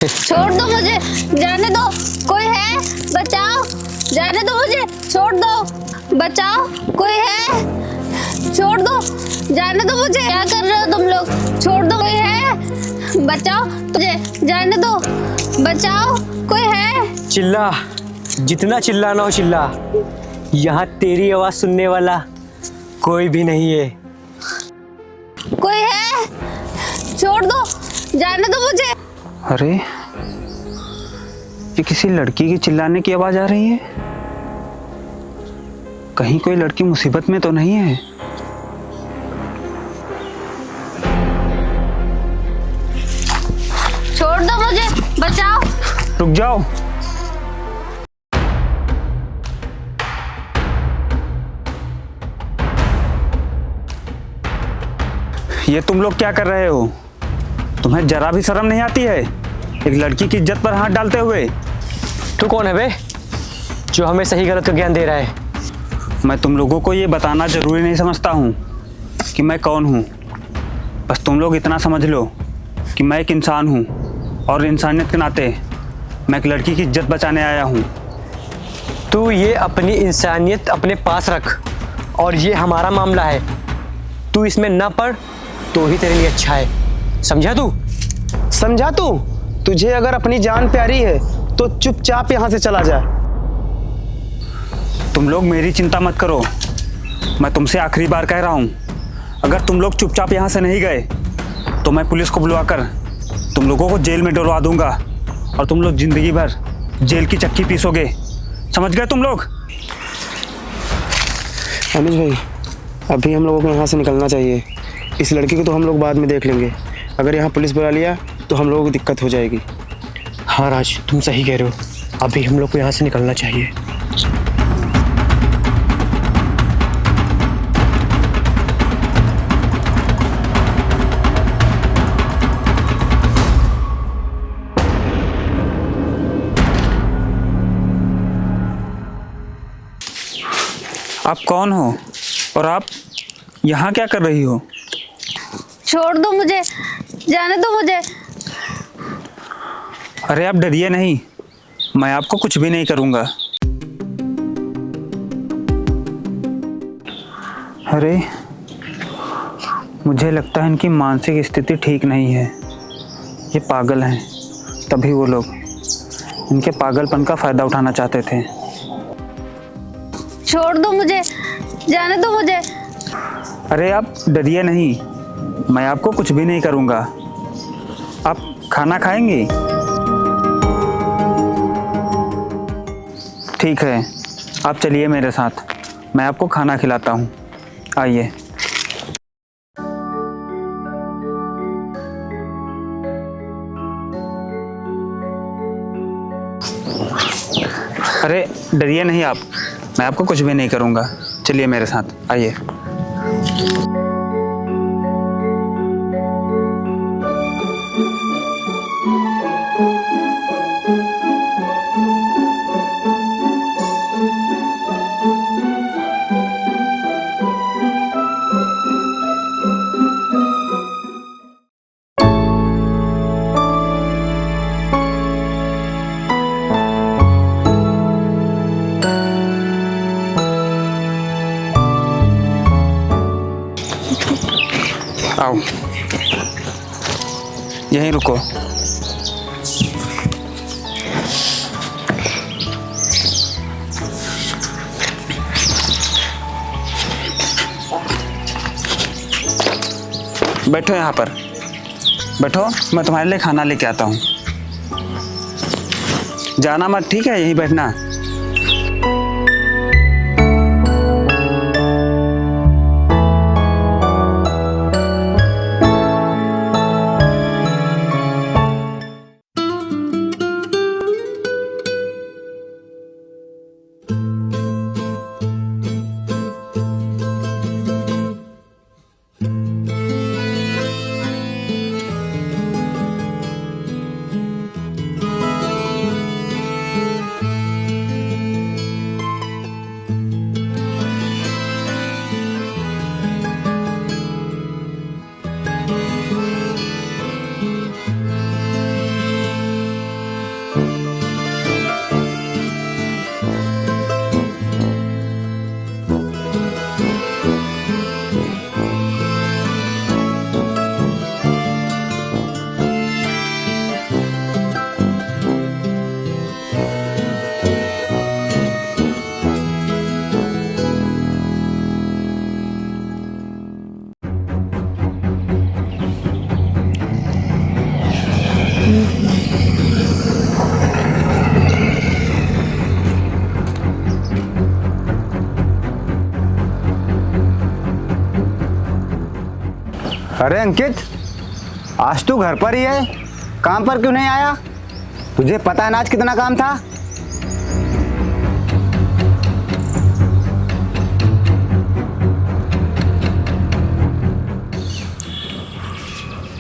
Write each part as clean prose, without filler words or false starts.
छोड़ दो मुझे, जाने दो, कोई है बचाओ, जाने दो मुझे, छोड़ दो, बचाओ, कोई है, छोड़ दो, जाने दो मुझे, क्या कर रहे हो तुम लोग, छोड़ दो, कोई है, बचाओ, तुझे जाने दो, बचाओ, कोई है। चिल्ला, जितना चिल्लाना हो चिल्ला, यहाँ तेरी आवाज सुनने वाला कोई भी नहीं है। कोई है, छोड़ दो, जाने दो मुझे। अरे ये किसी लड़की की चिल्लाने की आवाज आ रही है। कहीं कोई लड़की मुसीबत में तो नहीं है। छोड़ दो मुझे, बचाओ। रुक जाओ। ये तुम लोग क्या कर रहे हो? तुम्हें जरा भी शर्म नहीं आती है एक लड़की की इज्जत पर हाथ डालते हुए? तू कौन है बे जो हमें सही गलत का ज्ञान दे रहा है? मैं तुम लोगों को ये बताना जरूरी नहीं समझता हूँ कि मैं कौन हूँ। बस तुम लोग इतना समझ लो कि मैं एक इंसान हूँ और इंसानियत के नाते मैं एक लड़की की इज्जत बचाने आया हूँ। तू ये अपनी इंसानियत अपने पास रख और ये हमारा मामला है। तू इसमें ना पड़ तो ही तेरे लिए अच्छा है, समझा तू? समझा तू? तुझे अगर अपनी जान प्यारी है तो चुपचाप यहाँ से चला जा। तुम लोग मेरी चिंता मत करो, मैं तुमसे आखिरी बार कह रहा हूँ, अगर तुम लोग चुपचाप यहाँ से नहीं गए तो मैं पुलिस को बुलवाकर तुम लोगों को जेल में डलवा दूंगा और तुम लोग जिंदगी भर जेल की चक्की पीसोगे। समझ गए तुम लोग? अनुज भाई, अभी हम लोगों को यहाँ से निकलना चाहिए। इस लड़की को तो हम लोग बाद में देख लेंगे। अगर यहाँ पुलिस बुला लिया तो हम लोगों को दिक्कत हो जाएगी। हाँ राज, तुम सही कह रहे हो, अभी हम लोग को यहाँ से निकलना चाहिए। आप कौन हो और आप यहाँ क्या कर रही हो? छोड़ दो मुझे, जाने दो मुझे। अरे आप डरिए नहीं, मैं आपको कुछ भी नहीं करूँगा। अरे मुझे लगता है इनकी मानसिक स्थिति ठीक नहीं है, ये पागल हैं, तभी वो लोग इनके पागलपन का फ़ायदा उठाना चाहते थे। छोड़ दो मुझे, जाने दो मुझे। अरे आप डरिए नहीं, मैं आपको कुछ भी नहीं करूँगा। आप खाना खाएंगी? ठीक है, आप चलिए मेरे साथ, मैं आपको खाना खिलाता हूँ, आइए। अरे डरिए नहीं आप, मैं आपको कुछ भी नहीं करूँगा, चलिए मेरे साथ, आइए। आओ, यहीं रुको। बैठो यहाँ पर, बैठो, मैं तुम्हारे लिए खाना लेके आता हूँ। जाना मत, ठीक है? यहीं बैठना। अरे अंकित, आज तू घर पर ही है, काम पर क्यों नहीं आया? तुझे पता है ना आज कितना काम था?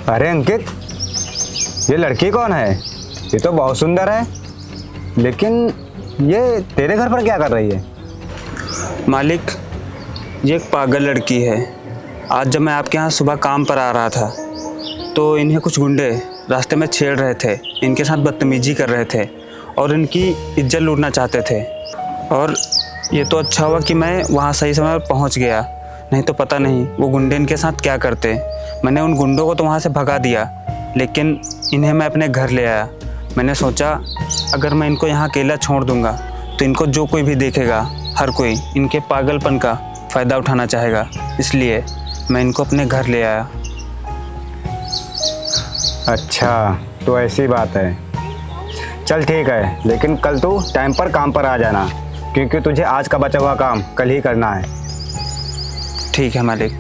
अरे अंकित, ये लड़की कौन है? ये तो बहुत सुंदर है, लेकिन ये तेरे घर पर क्या कर रही है? मालिक, ये एक पागल लड़की है। आज जब मैं आपके यहाँ सुबह काम पर आ रहा था तो इन्हें कुछ गुंडे रास्ते में छेड़ रहे थे, इनके साथ बदतमीजी कर रहे थे और इनकी इज्जत लूटना चाहते थे। और ये तो अच्छा हुआ कि मैं वहाँ सही समय पर पहुँच गया, नहीं तो पता नहीं वो गुंडे इनके साथ क्या करते। मैंने उन गुंडों को तो वहाँ से भगा दिया, लेकिन इन्हें मैं अपने घर ले आया। मैंने सोचा अगर मैं इनको यहाँ अकेला छोड़ दूँगा तो इनको जो कोई भी देखेगा, हर कोई इनके पागलपन का फ़ायदा उठाना चाहेगा, इसलिए मैं इनको अपने घर ले आया। अच्छा, तो ऐसी बात है। चल ठीक है, लेकिन कल तू टाइम पर काम पर आ जाना, क्योंकि तुझे आज का बचा हुआ काम कल ही करना है। ठीक है मालिक।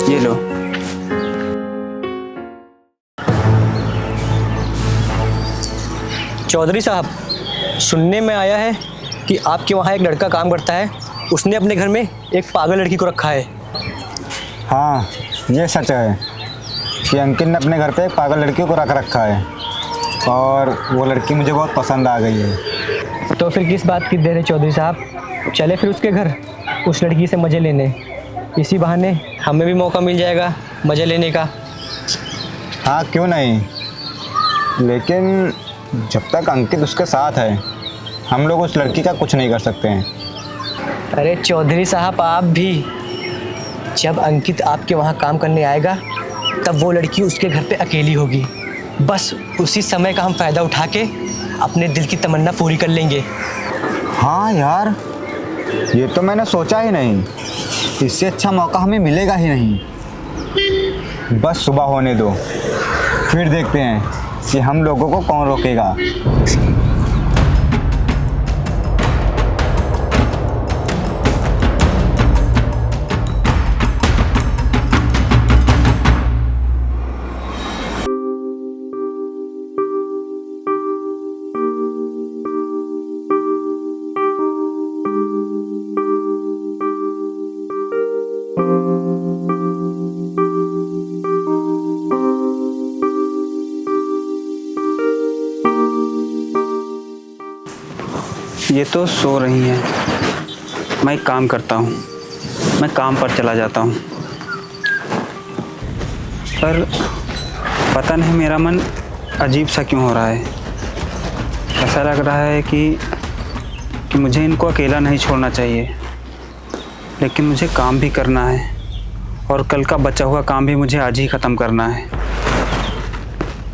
ये लो। चौधरी साहब, सुनने में आया है कि आपके वहाँ एक लड़का काम करता है, उसने अपने घर में एक पागल लड़की को रखा है। हाँ, ये सच है कि अंकित ने अपने घर पे एक पागल लड़की को रख रखा है और वो लड़की मुझे बहुत पसंद आ गई है। तो फिर किस बात की देर है चौधरी साहब, चले फिर उसके घर उस लड़की से मज़े लेने। इसी बहाने हमें भी मौका मिल जाएगा मज़े लेने का। हाँ, क्यों नहीं, लेकिन जब तक अंकित उसके साथ है हम लोग उस लड़की का कुछ नहीं कर सकते हैं। अरे चौधरी साहब, आप भी, जब अंकित आपके वहाँ काम करने आएगा तब वो लड़की उसके घर पे अकेली होगी। बस उसी समय का हम फ़ायदा उठा के अपने दिल की तमन्ना पूरी कर लेंगे। हाँ यार, ये तो मैंने सोचा ही नहीं। इससे अच्छा मौका हमें मिलेगा ही नहीं। बस सुबह होने दो, फिर देखते हैं कि हम लोगों को कौन रोकेगा। ये तो सो रही हैं। मैं एक काम करता हूँ, मैं काम पर चला जाता हूँ। पर पता नहीं मेरा मन अजीब सा क्यों हो रहा है। ऐसा लग रहा है कि मुझे इनको अकेला नहीं छोड़ना चाहिए, लेकिन मुझे काम भी करना है और कल का बचा हुआ काम भी मुझे आज ही ख़त्म करना है।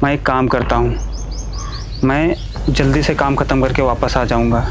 मैं एक काम करता हूँ, मैं जल्दी से काम ख़त्म करके वापस आ जाऊँगा।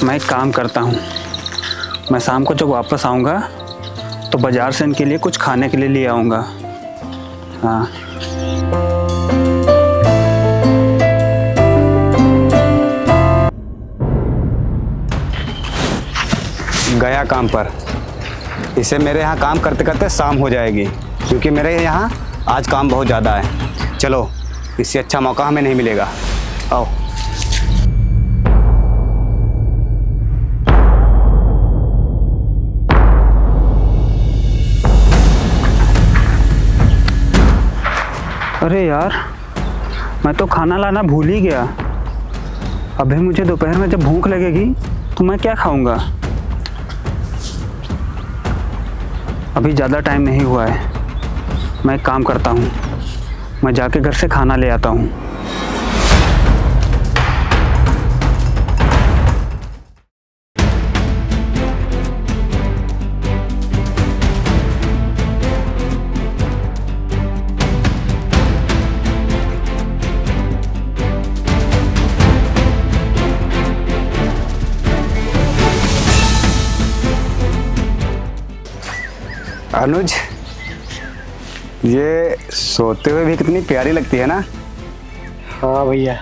मैं एक काम करता हूँ, मैं शाम को जब वापस आऊँगा तो बाज़ार से इनके लिए कुछ खाने के लिए ले आऊँगा। हाँ, गया काम पर। इसे मेरे यहाँ काम करते करते शाम हो जाएगी, क्योंकि मेरे यहाँ आज काम बहुत ज़्यादा है। चलो, इससे अच्छा मौका हमें नहीं मिलेगा। आओ। अरे यार, मैं तो खाना लाना भूल ही गया। अभी मुझे दोपहर में जब भूख लगेगी तो मैं क्या खाऊंगा? अभी ज़्यादा टाइम नहीं हुआ है। मैं एक काम करता हूँ, मैं जाके घर से खाना ले आता हूँ। अनुज, ये सोते हुए भी कितनी प्यारी लगती है ना। हाँ भैया।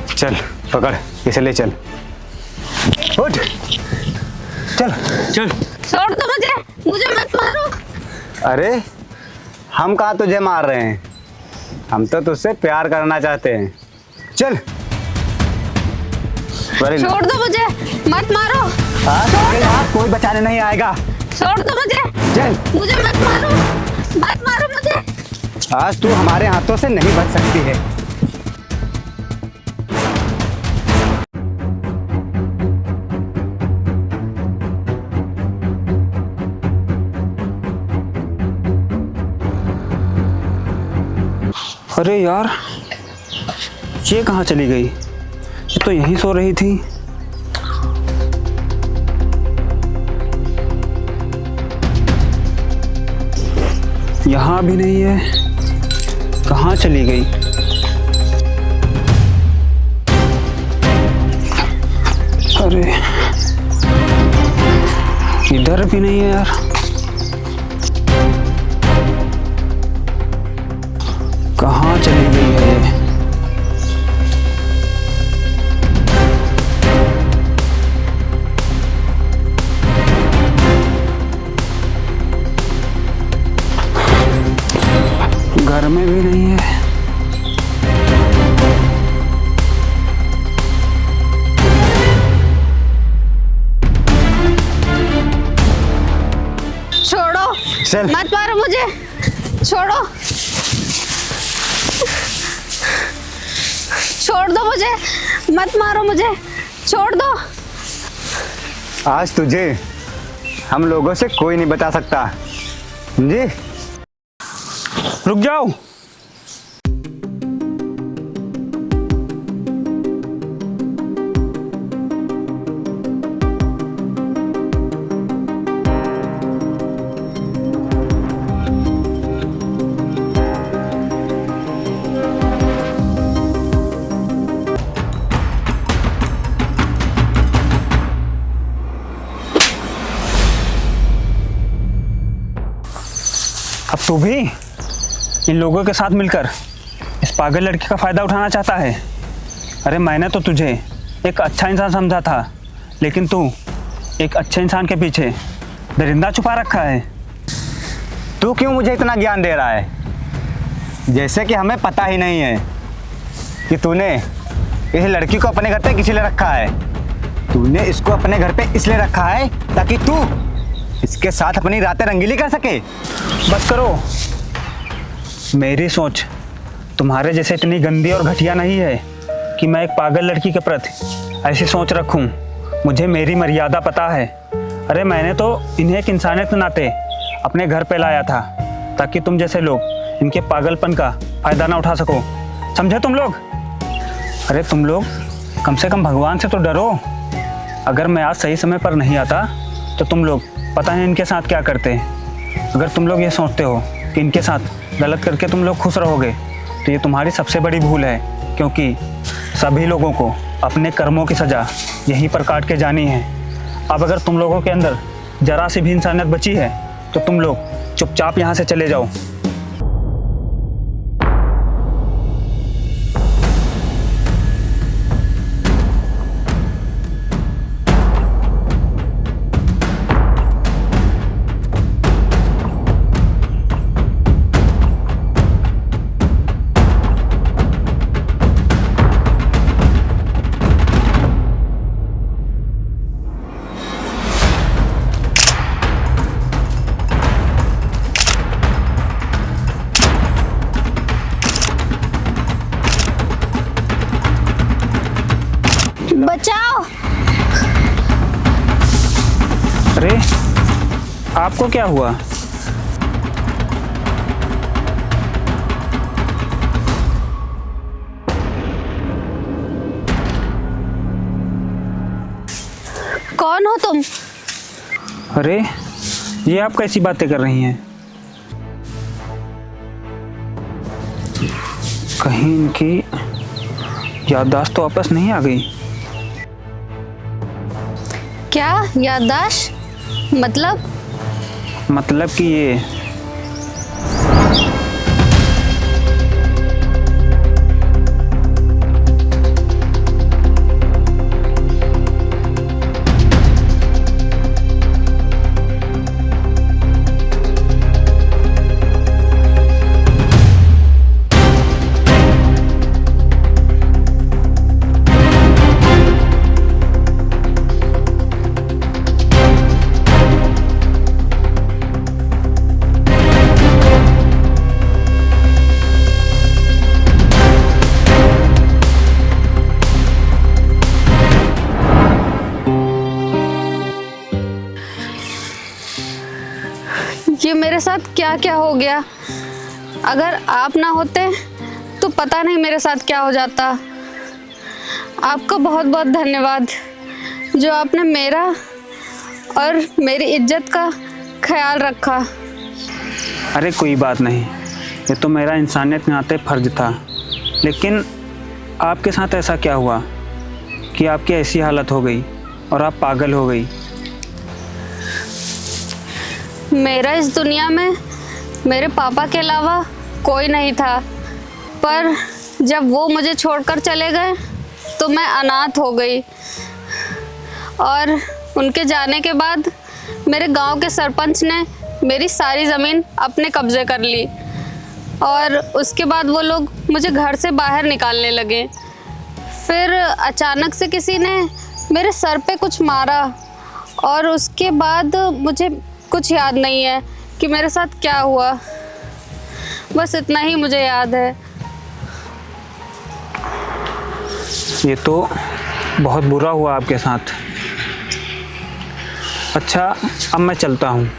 चल पकड़, इसे ले चल। उठ, चल चल। छोड़ दो मुझे मत मारो। अरे हम कहाँ तुझे मार रहे हैं, हम तो तुझसे प्यार करना चाहते हैं। चल। छोड़ दो मुझे, मत मारो। आज यहाँ कोई बचाने नहीं आएगा। छोड़ दो मुझे। चल। मुझे मत मारो मुझे। आज तू हमारे हाथों से नहीं बच सकती है। अरे यार, ये कहाँ चली गई? ये तो यहीं सो रही थी। यहाँ भी नहीं है, कहाँ चली गई? अरे इधर भी नहीं है यार। कहाँ चली गई है ये? घर में भी नहीं है। छोड़ो। चल। मत मारो मुझे, छोड़ो। छोड़ दो मुझे, मत मारो मुझे, छोड़ दो। आज तुझे हम लोगों से कोई नहीं बचा सकता, जी। रुक जाओ। अब तू भी इन लोगों के साथ मिलकर इस पागल लड़की का फ़ायदा उठाना चाहता है। अरे मैंने तो तुझे एक अच्छा इंसान समझा था, लेकिन तू एक अच्छे इंसान के पीछे दरिंदा छुपा रखा है। तू क्यों मुझे इतना ज्ञान दे रहा है, जैसे कि हमें पता ही नहीं है कि तूने इस लड़की को अपने घर पे किस लिए रखा है। तूने इसको अपने घर पे इसलिए रखा है ताकि तू इसके साथ अपनी रातें रंगीली कर सके। बस करो। मेरी सोच तुम्हारे जैसे इतनी गंदी और घटिया नहीं है कि मैं एक पागल लड़की के प्रति ऐसी सोच रखूं। मुझे मेरी मर्यादा पता है। अरे मैंने तो इन्हें एक इंसानियत के नाते अपने घर पे लाया था ताकि तुम जैसे लोग इनके पागलपन का फ़ायदा ना उठा सको। समझे तुम लोग? अरे तुम लोग कम से कम भगवान से तो डरो। अगर मैं आज सही समय पर नहीं आता तो तुम लोग पता नहीं इनके साथ क्या करते। अगर तुम लोग ये सोचते हो कि इनके साथ गलत करके तुम लोग खुश रहोगे तो ये तुम्हारी सबसे बड़ी भूल है, क्योंकि सभी लोगों को अपने कर्मों की सज़ा यहीं पर काट के जानी है। अब अगर तुम लोगों के अंदर जरा सी भी इंसानियत बची है तो तुम लोग चुपचाप यहाँ से चले जाओ। बचाओ। अरे आपको क्या हुआ? कौन हो तुम? अरे ये आप कैसी बातें कर रही हैं? कहीं इनकी याददाश्त तो वापस नहीं आ गई? क्या याददाश्त? मतलब कि ये ये मेरे साथ क्या क्या हो गया। अगर आप ना होते तो पता नहीं मेरे साथ क्या हो जाता। आपका बहुत बहुत धन्यवाद जो आपने मेरा और मेरी इज्जत का ख्याल रखा। अरे कोई बात नहीं, ये तो मेरा इंसानियत के नाते फर्ज था। लेकिन आपके साथ ऐसा क्या हुआ कि आपकी ऐसी हालत हो गई और आप पागल हो गई? मेरा इस दुनिया में मेरे पापा के अलावा कोई नहीं था, पर जब वो मुझे छोड़कर चले गए तो मैं अनाथ हो गई। और उनके जाने के बाद मेरे गांव के सरपंच ने मेरी सारी ज़मीन अपने कब्ज़े कर ली और उसके बाद वो लोग मुझे घर से बाहर निकालने लगे। फिर अचानक से किसी ने मेरे सर पे कुछ मारा और उसके बाद मुझे कुछ याद नहीं है कि मेरे साथ क्या हुआ। बस इतना ही मुझे याद है। ये तो बहुत बुरा हुआ आपके साथ। अच्छा, अब मैं चलता हूँ।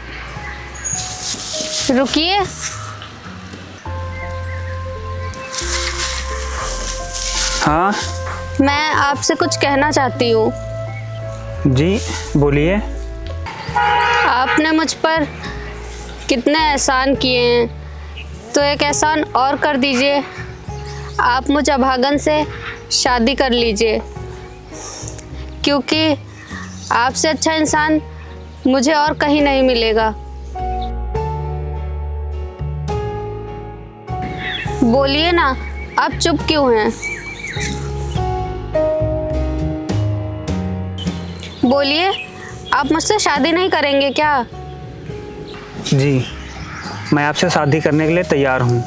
रुकिए, हाँ मैं आपसे कुछ कहना चाहती हूँ। जी बोलिए। आपने मुझ पर कितने एहसान किए हैं, तो एक एहसान और कर दीजिए। आप मुझ अभागन से शादी कर लीजिए, क्योंकि आपसे अच्छा इंसान मुझे और कहीं नहीं मिलेगा। बोलिए ना, आप चुप क्यों हैं? बोलिए, आप मुझसे शादी नहीं करेंगे क्या? जी, मैं आपसे शादी करने के लिए तैयार हूँ।